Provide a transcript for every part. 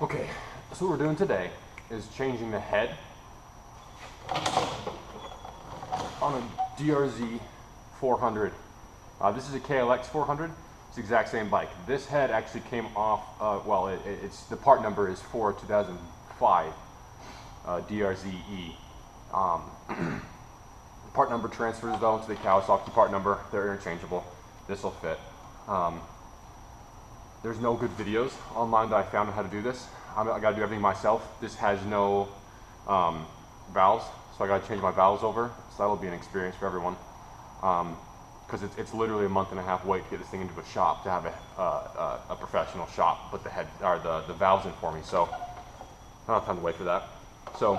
Okay, so what we're doing today is changing the head on a DRZ400. This is a KLX400. It's the exact same bike. This head actually came off, it's the part number is for 2005 DRZE. Part number transfers though to the Kawasaki part number. They're interchangeable. This will fit. There's no good videos online that I found on how to do this. I got to do everything myself. This has no valves, so I got to change my valves over. So that'll be an experience for everyone, because it's literally a month and a half wait to get this thing into a shop to have a professional shop put the head or the valves in for me. So I don't have time to wait for that. So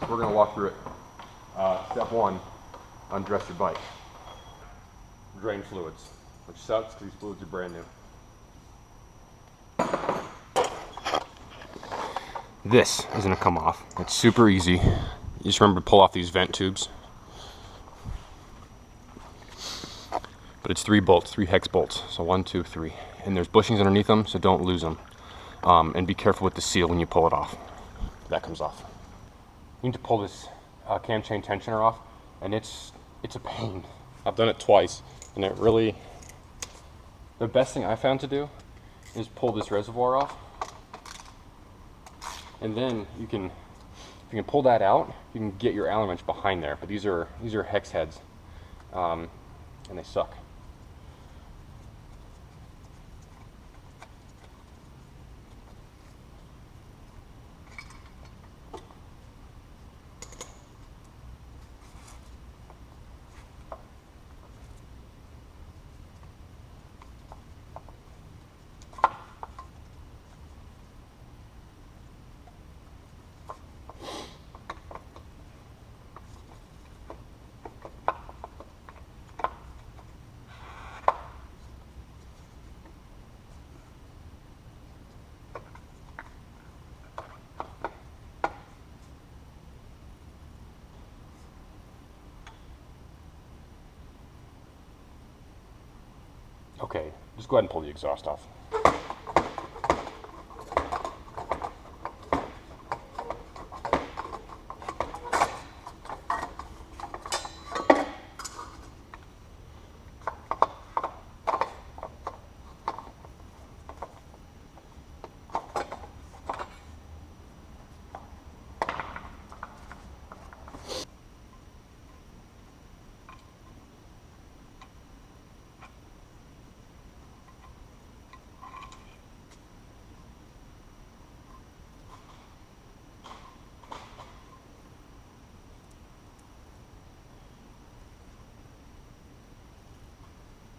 we're gonna walk through it. Step one: undress your bike. Drain fluids, which sucks because these fluids are brand new. This is gonna come off. It's super easy. You just remember to pull off these vent tubes. But it's 3 bolts, 3 hex bolts. So 1, 2, 3. And there's bushings underneath them, so don't lose them. And be careful with the seal when you pull it off. That comes off. You need to pull this cam chain tensioner off, and it's a pain. I've done it twice, and it really, the best thing I found to do is pull this reservoir off. And then if you can pull that out, you can get your Allen wrench behind there. But these are hex heads, and they suck. Okay, just go ahead and pull the exhaust off.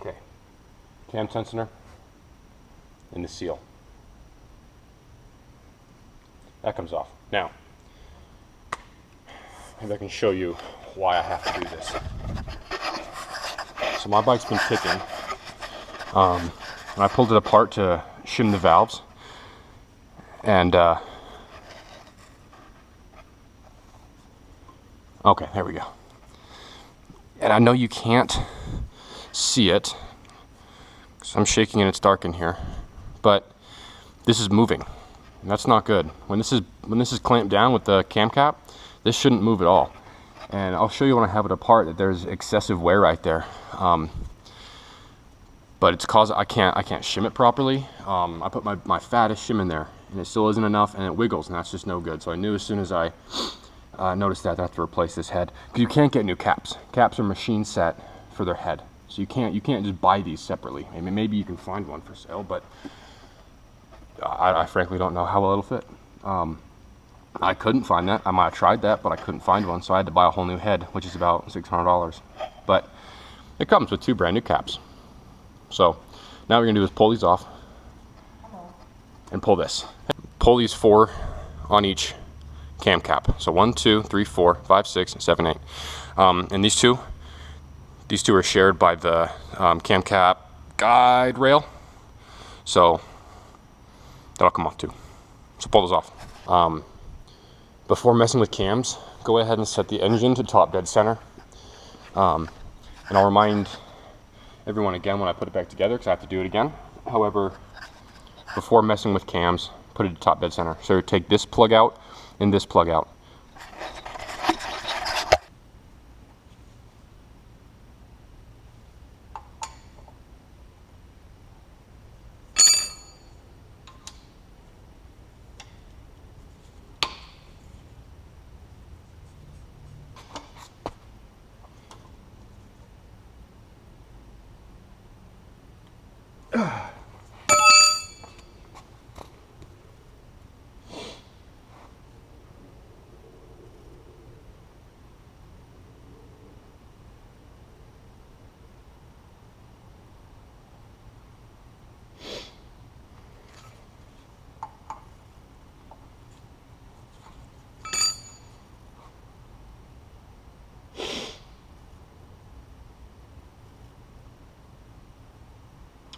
Okay, cam tensioner and the seal. That comes off. Now, maybe I can show you why I have to do this. So my bike's been ticking, and I pulled it apart to shim the valves, and okay, there we go. And I know you can't see it because I'm shaking and it's dark in here, but this is moving, and that's not good. When this is clamped down with the cam cap, this shouldn't move at all. And I'll show you when I have it apart that there's excessive wear right there, but it's cause I can't shim it properly. I put my fattest shim in there and it still isn't enough, and it wiggles, and that's just no good. So I knew as soon as I noticed that I have to replace this head, because you can't get new caps. Caps are machine set for their head. So you can't just buy these separately. I mean, maybe you can find one for sale, but I frankly don't know how well it'll fit. I couldn't find that. I might have tried that, but I couldn't find one, so I had to buy a whole new head, which is about $600. But it comes with 2 brand new caps. So now what we're gonna do is pull these off and pull this. Pull these 4 on each cam cap. So 1, 2, 3, 4, 5, 6, 7, 8. And these two are shared by the cam cap guide rail, so that'll come off too. So pull those off. Before messing with cams, go ahead and set the engine to top dead center. And I'll remind everyone again when I put it back together, because I have to do it again. However, before messing with cams, put it top dead center. So take this plug out and this plug out.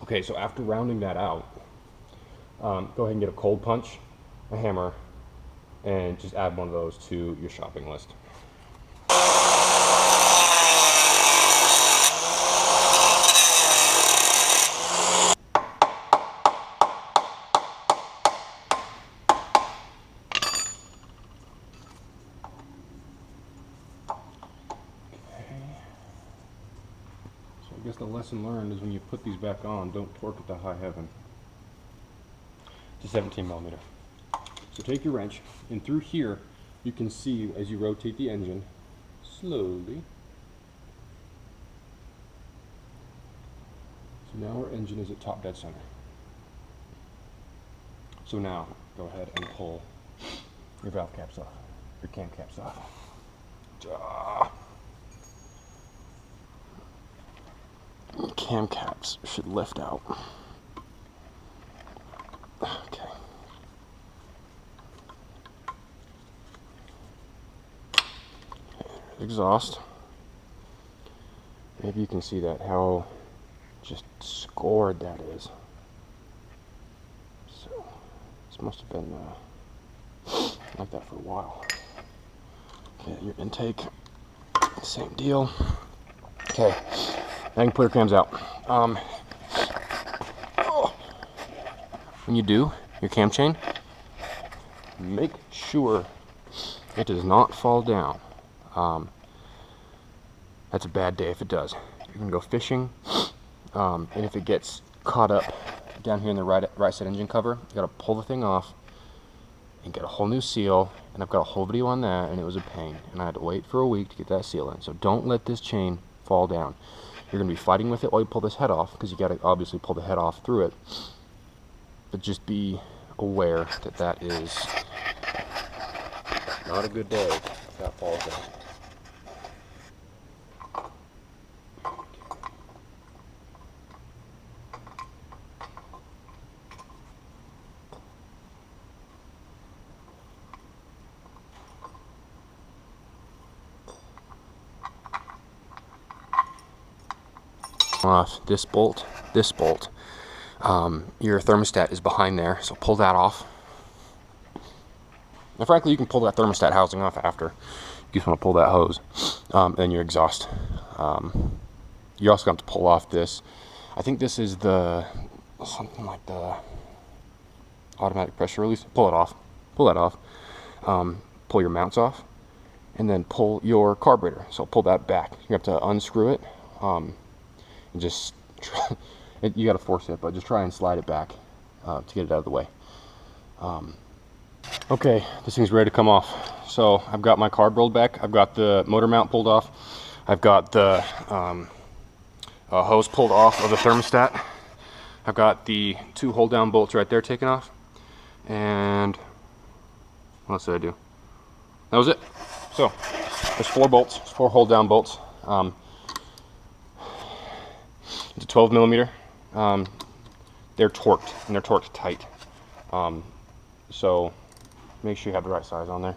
Okay, so after rounding that out, go ahead and get a cold punch, a hammer, and just add one of those to your shopping list. I guess the lesson learned is when you put these back on, don't torque it to high heaven. It's a 17 millimeter. So take your wrench, and through here, you can see as you rotate the engine, slowly. So now our engine is at top dead center. So now, go ahead and pull your valve caps off, your cam caps off. Cam caps should lift out. Okay. Exhaust. Maybe you can see that, how just scored that is. So, this must have been like that for a while. Okay, your intake, same deal. Okay. Now you can put your cams out. When you do your cam chain, make sure it does not fall down. That's a bad day if it does. You're gonna go fishing, and if it gets caught up down here in the right side engine cover, you gotta pull the thing off and get a whole new seal. And I've got a whole video on that, and it was a pain. And I had to wait for a week to get that seal in. So don't let this chain fall down. You're going to be fighting with it while you pull this head off, because you got to obviously pull the head off through it. But just be aware that that is not a good day if that falls down. Off this bolt, your thermostat is behind there, so pull that off. And frankly, you can pull that thermostat housing off after. You just want to pull that hose, and your exhaust. You also have to pull off this. I think this is the something like the automatic pressure release. Pull it off. Pull that off. Pull your mounts off, and then pull your carburetor. So pull that back. You have to unscrew it. And just try, you got to force it, but just try and slide it back to get it out of the way. Okay, this thing's ready to come off. So I've got my carb rolled back. I've got the motor mount pulled off. I've got the hose pulled off of the thermostat. I've got the 2 hold down bolts right there taken off. And what else did I do? That was it. So there's 4 bolts, 4 hold down bolts. It's a 12 millimeter. They're torqued, and they're torqued tight. So make sure you have the right size on there.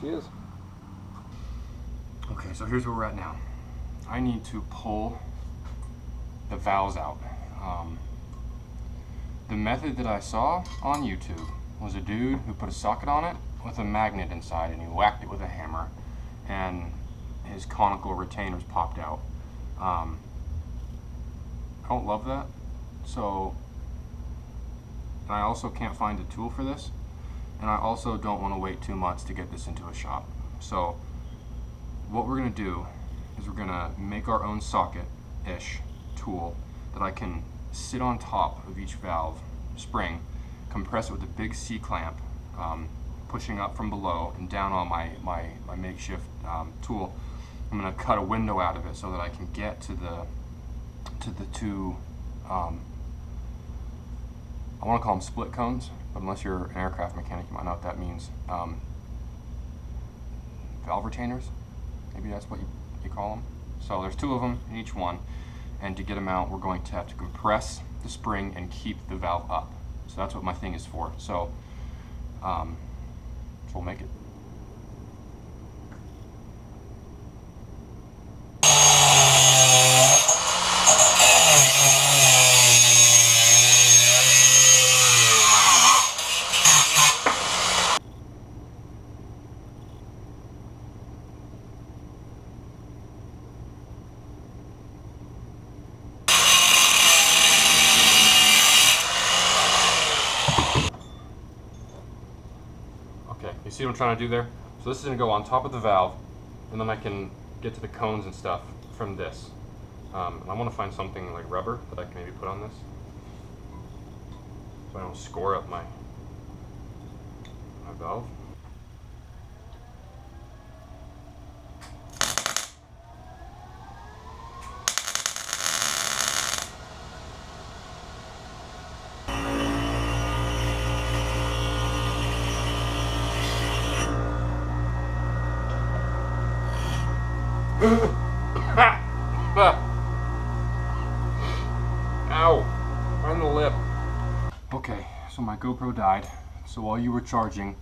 she is. Okay, so here's where we're at now. I need to pull the valves out. The method that I saw on YouTube was a dude who put a socket on it with a magnet inside, and he whacked it with a hammer, and his conical retainers popped out. I don't love that. So, and I also can't find a tool for this, and I also don't want to wait 2 months to get this into a shop. So what we're going to do is we're going to make our own socket-ish tool that I can sit on top of each valve spring, compress it with a big C-clamp, pushing up from below and down on my makeshift tool. I'm going to cut a window out of it so that I can get to the two, I want to call them split cones, but unless you're an aircraft mechanic, you might know what that means. Valve retainers, maybe that's what you call them. So there's 2 of them in each one, and to get them out, we're going to have to compress the spring and keep the valve up. So that's what my thing is for. So, we'll make it. Okay, you see what I'm trying to do there? So this is going to go on top of the valve, and then I can get to the cones and stuff from this. And I want to find something like rubber that I can maybe put on this, so I don't score up my valve. Ow! Right in the lip. Okay, so my GoPro died. So while you were charging,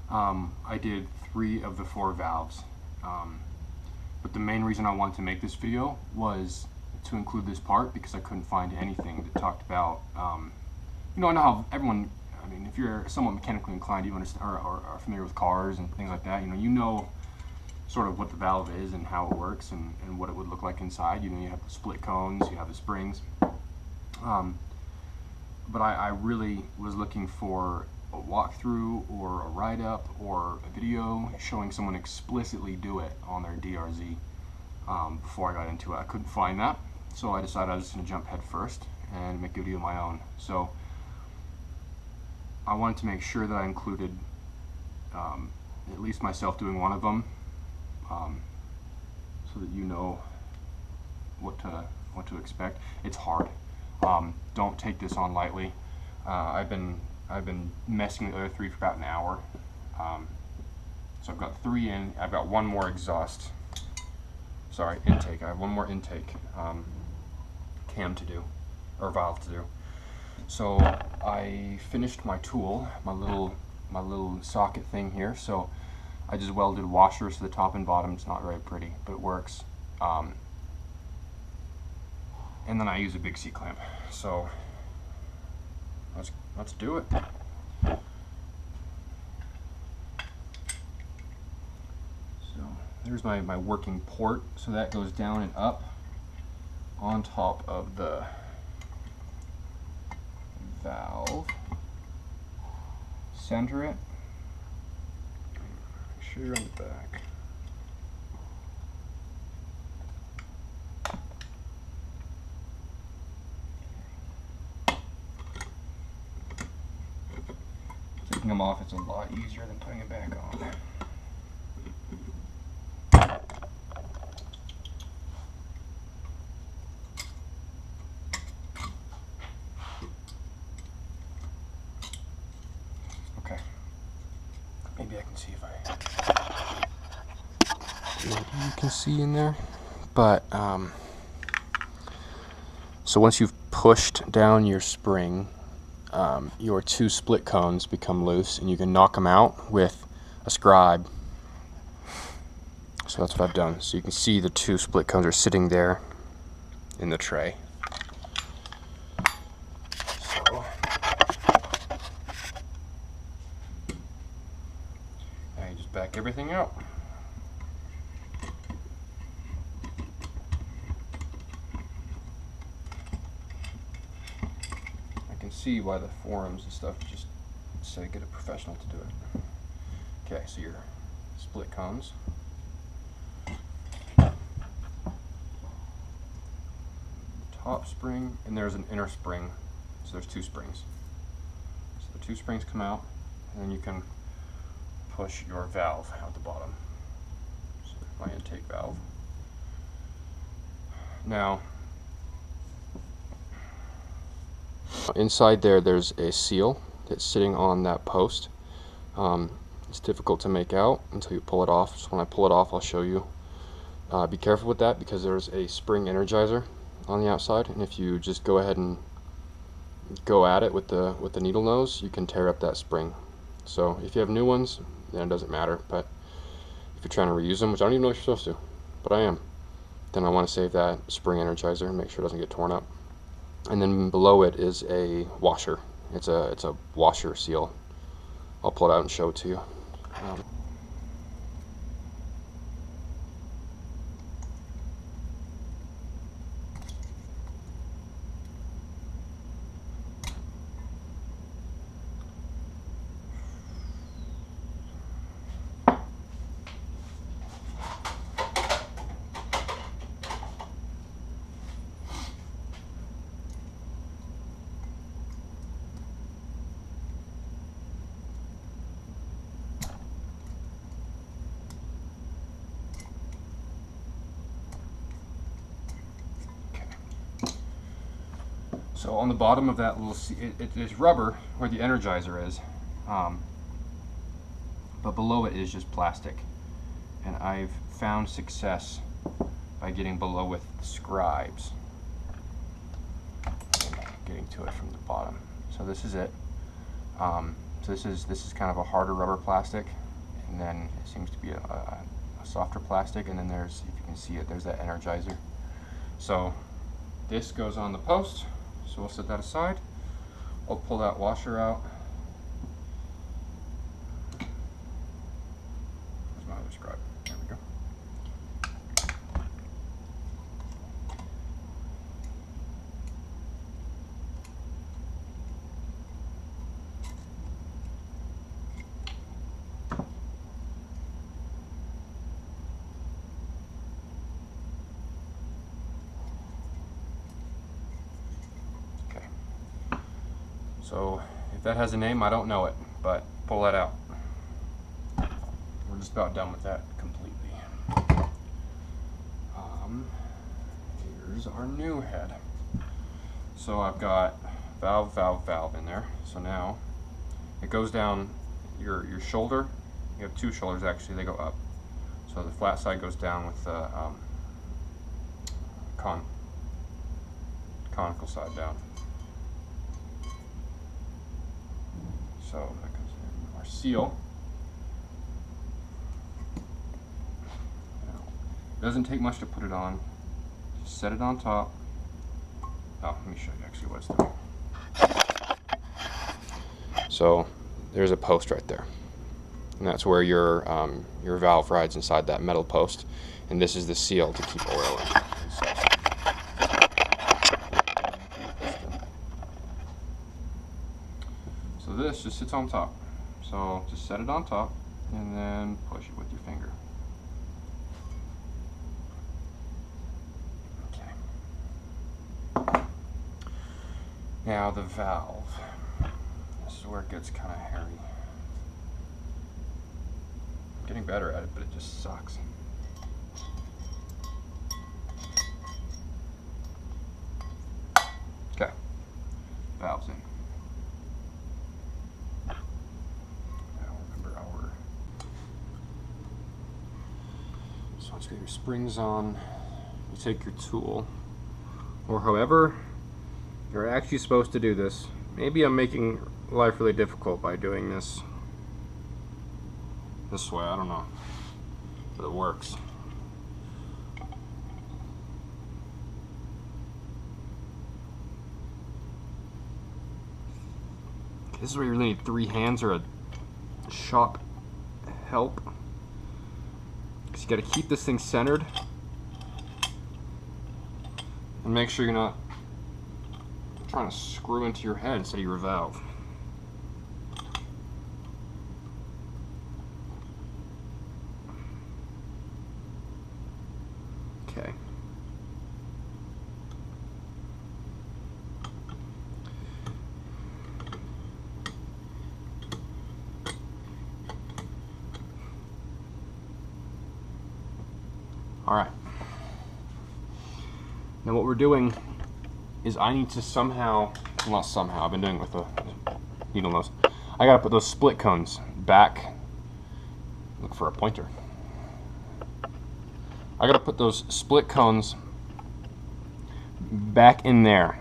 I did 3 of the 4 valves. But the main reason I wanted to make this video was to include this part because I couldn't find anything that talked about, you know, I know how everyone, I mean, if you're somewhat mechanically inclined, you understand, or are familiar with cars and things like that, you know sort of what the valve is and how it works and what it would look like inside. You know, you have the split cones, you have the springs. But I really was looking for a walkthrough or a write-up or a video showing someone explicitly do it on their DRZ before I got into it. I couldn't find that, so I decided I was just going to jump head first and make a video of my own. So I wanted to make sure that I included at least myself doing one of them, so that you know what to expect. It's hard. Don't take this on lightly. I've been messing with the other 3 for about an hour. So I've got 3 in. I've got 1 more exhaust. Sorry, intake. I have 1 more intake cam to do, or valve to do. So I finished my tool, my little socket thing here. So I just welded washers to the top and bottom. It's not very pretty, but it works. And then I use a big C-clamp. So let's do it. So there's my working port. So that goes down and up on top of the valve. Center it. Make sure you're on the back. Taking them off, it's a lot easier than putting it back on. Okay. Maybe I can see if you can see in there. But so once you've pushed down your spring, your 2 split cones become loose, and you can knock them out with a scribe So that's what I've done. So you can see the two split cones are sitting there in the tray. So now you just back everything out. I can see why the forums and stuff just say get a professional to do it. Okay, so your split cones. Top spring, and there's an inner spring, so there's two springs. So the two springs come out, and then you can push your valve out the bottom. So my intake valve. Now, inside there's a seal that's sitting on that post. It's difficult to make out until you pull it off. So when I pull it off, I'll show you. Be careful with that because there's a spring energizer on the outside, and if you just go ahead and go at it with the needle nose, you can tear up that spring. So if you have new ones, then it doesn't matter, but if you're trying to reuse them, which I don't even know if you're supposed to, but I am, then I want to save that spring energizer and make sure it doesn't get torn up. And then below it is a washer. It's a washer seal. I'll pull it out and show it to you. So on the bottom of that little, it is rubber where the energizer is, but below it is just plastic. And I've found success by getting below with scribes, getting to it from the bottom. So this is it. So this is kind of a harder rubber plastic, and then it seems to be a softer plastic, and then there's, if you can see it, there's that energizer. So this goes on the post. So we'll set that aside. I'll pull that washer out. There's my other scribe. There we go. So if that has a name, I don't know it, but pull that out. We're just about done with that completely. Here's our new head. So I've got valve, valve, valve in there. So now it goes down your shoulder. You have two shoulders actually, they go up. So the flat side goes down with the conical side down. So that comes in our seal. Now, it doesn't take much to put it on. Just set it on top. Oh, let me show you actually what it's doing. So there's a post right there, and that's where your valve rides inside that metal post, and this is the seal to keep oil in. So this just sits on top. So just set it on top and then push it with your finger. Okay. Now the valve. This is where it gets kind of hairy. I'm getting better at it, but it just sucks. Okay. Valve's in. Once you get your springs on, you take your tool, or however you're actually supposed to do this. Maybe I'm making life really difficult by doing this way, I don't know, but it works. This is where you really need 3 hands or a shop help. Because you got to keep this thing centered and make sure you're not trying to screw into your head instead of your valve. Okay. All right. Now what we're doing is I need to somehow, well, not somehow, I've been doing it with the needle nose. I gotta put those split cones back. Look for a pointer. I gotta put those split cones back in there,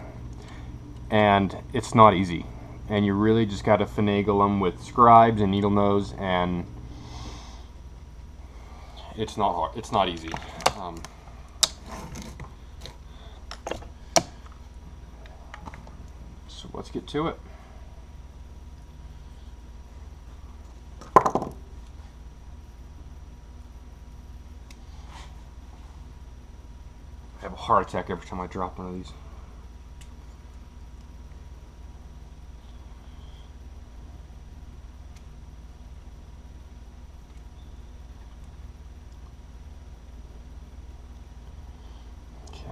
and it's not easy. And you really just gotta finagle them with scribes and needle nose, and it's not hard. It's not easy. So let's get to it. I have a heart attack every time I drop one of these. Okay.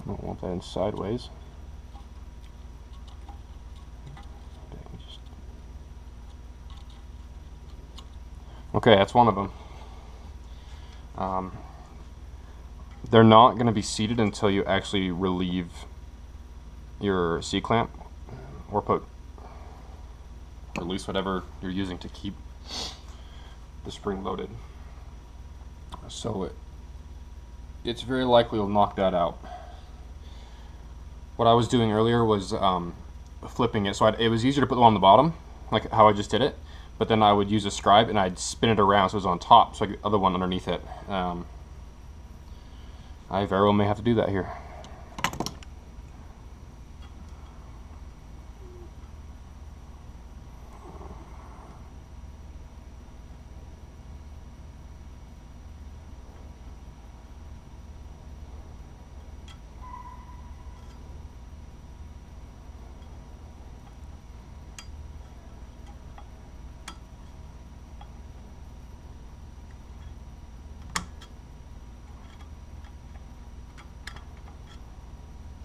I don't want that in sideways. Okay, that's one of them. They're not going to be seated until you actually relieve your C-clamp or release whatever you're using to keep the spring loaded. So it's very likely you'll knock that out. What I was doing earlier was flipping it, so it was easier to put the one on the bottom, like how I just did it, but then I would use a scribe and I'd spin it around so it was on top, so I get the other one underneath it. I very well may have to do that here.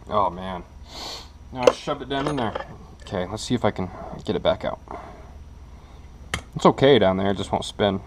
Oh man, now I shoved it down in there. Okay, let's see if I can get it back out. It's okay down there, it just won't spin.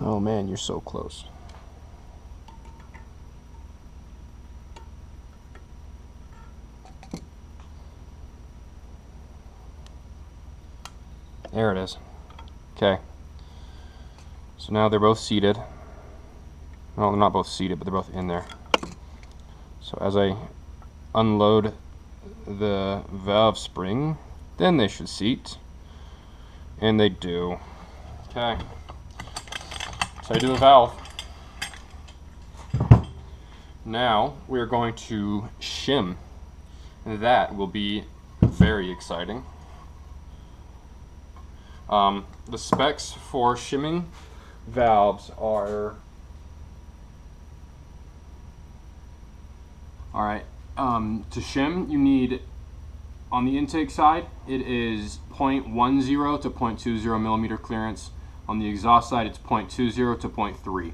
Oh man, you're so close. There it is. Okay. So now they're both seated. Well, they're not both seated, but they're both in there. So as I unload the valve spring, then they should seat. And they do. Okay. So I do a valve. Now we are going to shim And that will be very exciting. The specs for shimming valves are, alright, to shim you need, on the intake side it is 0.10 to 0.20 millimeter clearance. On the exhaust side it's 0.20 to 0.3.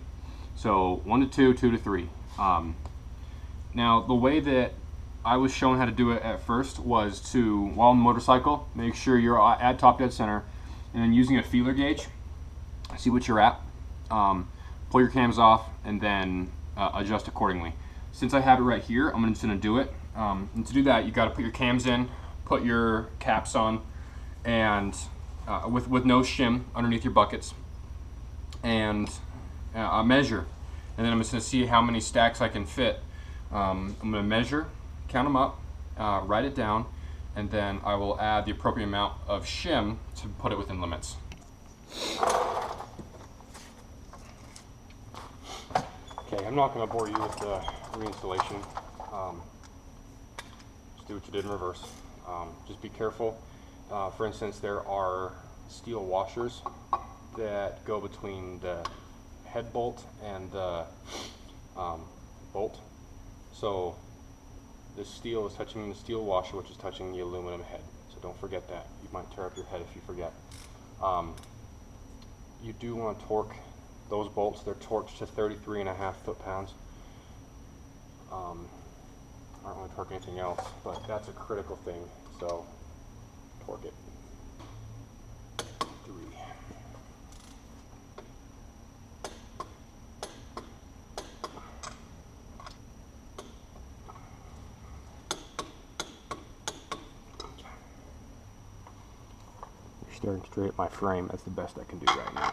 So 1 to 2, 2 to 3. Now the way that I was shown how to do it at first was to, while on the motorcycle, make sure you're at top dead center, and then using a feeler gauge, see what you're at, pull your cams off, and then adjust accordingly. Since I have it right here, I'm just going to do it. And to do that, you got to put your cams in, put your caps on, and with no shim underneath your buckets, and measure. And then I'm just going to see how many stacks I can fit. I'm going to measure, count them up, write it down, and then I will add the appropriate amount of shim to put it within limits. Okay, I'm not going to bore you with the reinstallation. Just do what you did in reverse. Just be careful. For instance, there are steel washers that go between the head bolt and the bolt. So the steel is touching the steel washer, which is touching the aluminum head. So don't forget that. You might tear up your head if you forget. You do want to torque those bolts. They're torqued to 33.5 foot-pounds. I don't want to torque anything else, but that's a critical thing. So torque it. 3. Staring straight at my frame, that's the best I can do right now.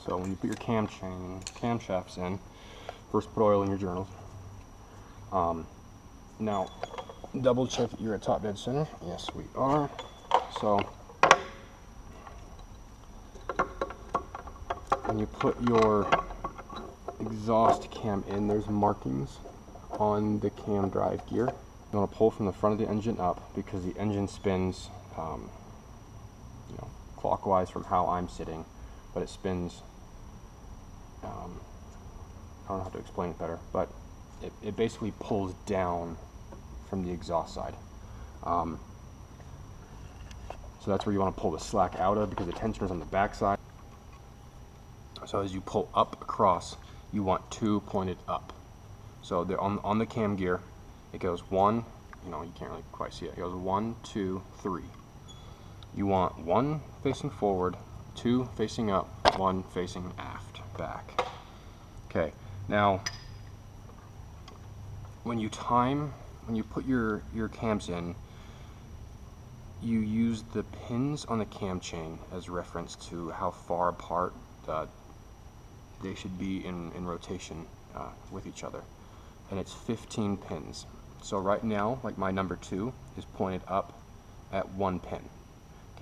So when you put your camshafts in, first put oil in your journals. Now, double check that you're at top dead center. Yes, we are. So when you put your exhaust cam in, there's markings on the cam drive gear. You want to pull from the front of the engine up because the engine spins clockwise from how I'm sitting, but it spins, I don't know how to explain it better, but it basically pulls down from the exhaust side. So that's where you want to pull the slack out of, because the tensioner's on the back side. So as you pull up across, you want 2 pointed up. So they're on the cam gear, it goes 1, you can't really quite see it, it goes 1, 2, 3. You want 1 facing forward, 2 facing up, 1 facing aft, back. Okay, now when you put your cams in, you use the pins on the cam chain as reference to how far apart they should be in rotation with each other. And it's 15 pins. So right now, like my number 2 is pointed up at 1 pin.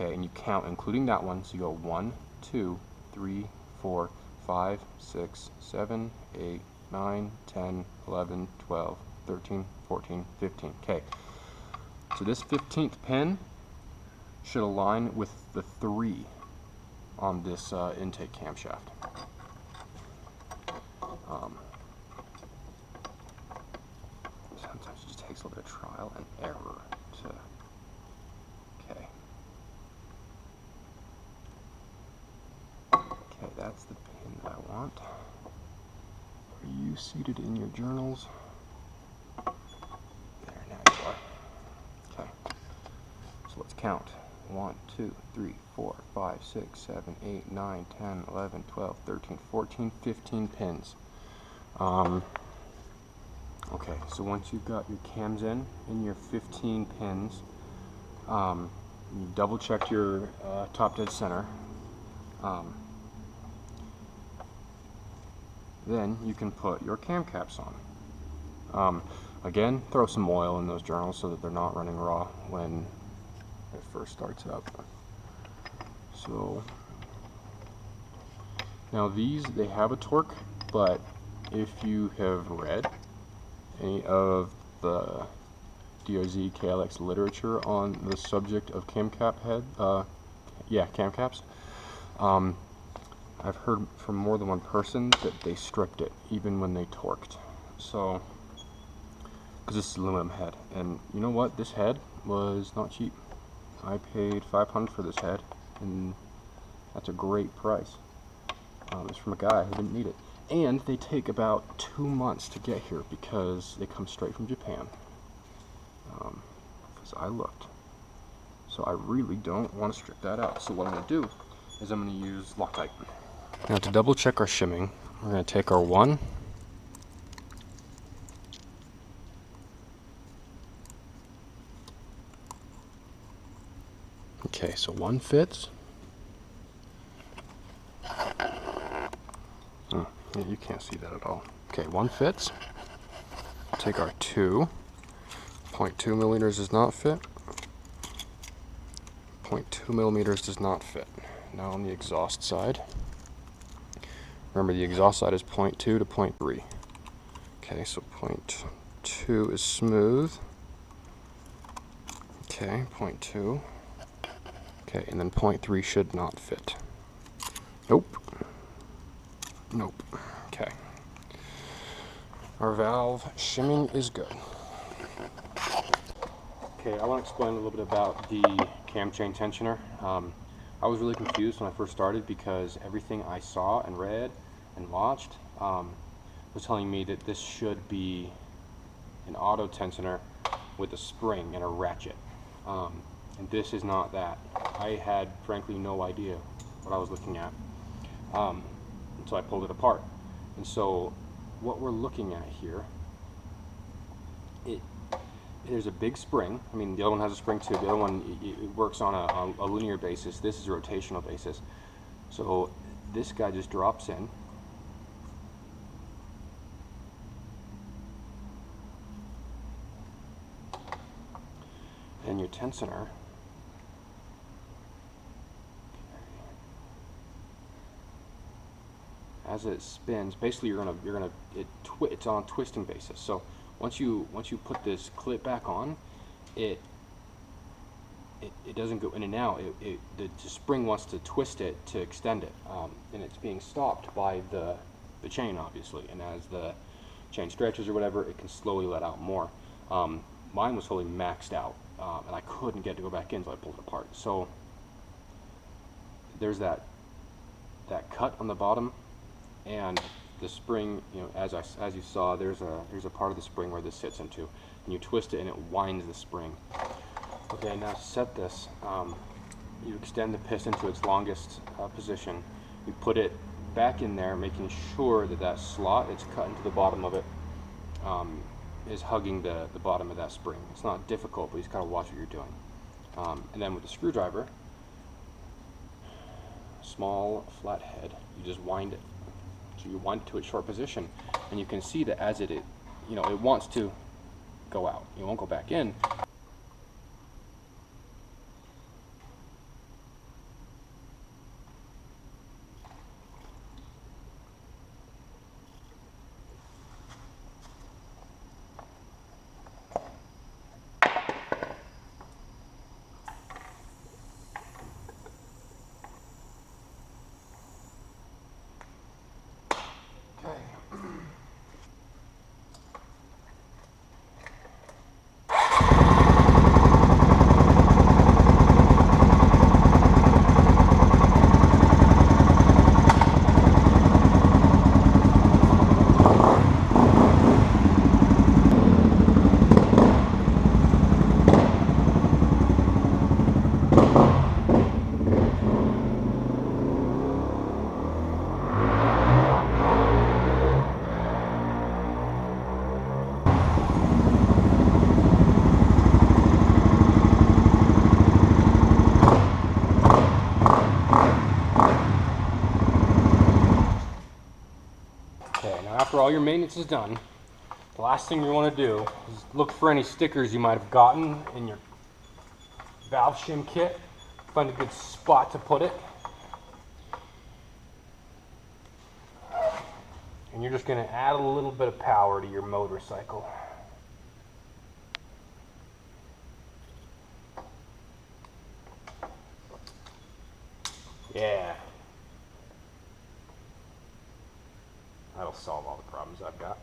Okay, and you count including that one, so you go 1, 2, 3, 4, 5, 6, 7, 8, 9, 10, 11, 12, 13, 14, 15. Okay, so this 15th pin should align with the 3 on this intake camshaft. Sometimes it just takes a little bit of trial and error to. Okay, that's the pin that I want. Are you seated in your journals? There, now you are. Okay, so let's count. 1, 2, 3, 4, 5, 6, 7, 8, 9, 10, 11, 12, 13, 14, 15 pins. Okay, so once you've got your cams in your 15 pins, you double check your top dead center. Then you can put your cam caps on. Again, throw some oil in those journals so that they're not running raw when it first starts up. So now these, they have a torque, but if you have read any of the DRZ KLX literature on the subject of camcap head, camcaps. I've heard from more than one person that they stripped it, even when they torqued. So, because this is aluminum head, and you know what? This head was not cheap. I paid $500 for this head, and that's a great price. It's from a guy who didn't need it. And they take about 2 months to get here because they come straight from Japan. Because I looked. So I really don't want to strip that out. So what I'm going to do is I'm going to use Loctite. Now to double check our shimming, we're going to take our one. Okay, so one fits. Yeah, you can't see that at all. Okay, one fits. Take our 2. 0.2 millimeters does not fit. 0.2 millimeters does not fit. Now on the exhaust side. Remember, the exhaust side is 0.2 to 0.3. Okay, so 0.2 is smooth. Okay, 0.2. Okay, and then 0.3 should not fit. Nope. Nope. Okay. Our valve shimming is good. Okay, I want to explain a little bit about the cam chain tensioner. I was really confused when I first started because everything I saw and read and watched was telling me that this should be an auto tensioner with a spring and a ratchet. And this is not that. I had frankly no idea what I was looking at. So I pulled it apart. And so what we're looking at here, there's a big spring. I mean, the other one has a spring too. The other one, it works on a linear basis. This is a rotational basis. So this guy just drops in. And your tensioner as it spins, basically it's on a twisting basis. So once you put this clip back on, it doesn't go in and out. The spring wants to twist it to extend it, and it's being stopped by the chain, obviously. And as the chain stretches or whatever, it can slowly let out more. Mine was fully maxed out, and I couldn't get to go back in, so I pulled it apart. So there's that cut on the bottom. And the spring, you know, as you saw, there's a part of the spring where this sits into, and you twist it and it winds the spring. Okay, now to set this, you extend the piston to its longest position. You put it back in there, making sure that that slot that's cut into the bottom of it is hugging the bottom of that spring. It's not difficult, but you just gotta watch what you're doing. And then with the screwdriver, small flat head, you just wind it. So you wind it to its short position, and you can see that as it wants to go out. It won't go back in. After all your maintenance is done, the last thing you want to do is look for any stickers you might have gotten in your valve shim kit. Find a good spot to put it. And you're just going to add a little bit of power to your motorcycle. Yeah. That'll solve all the problems I've got.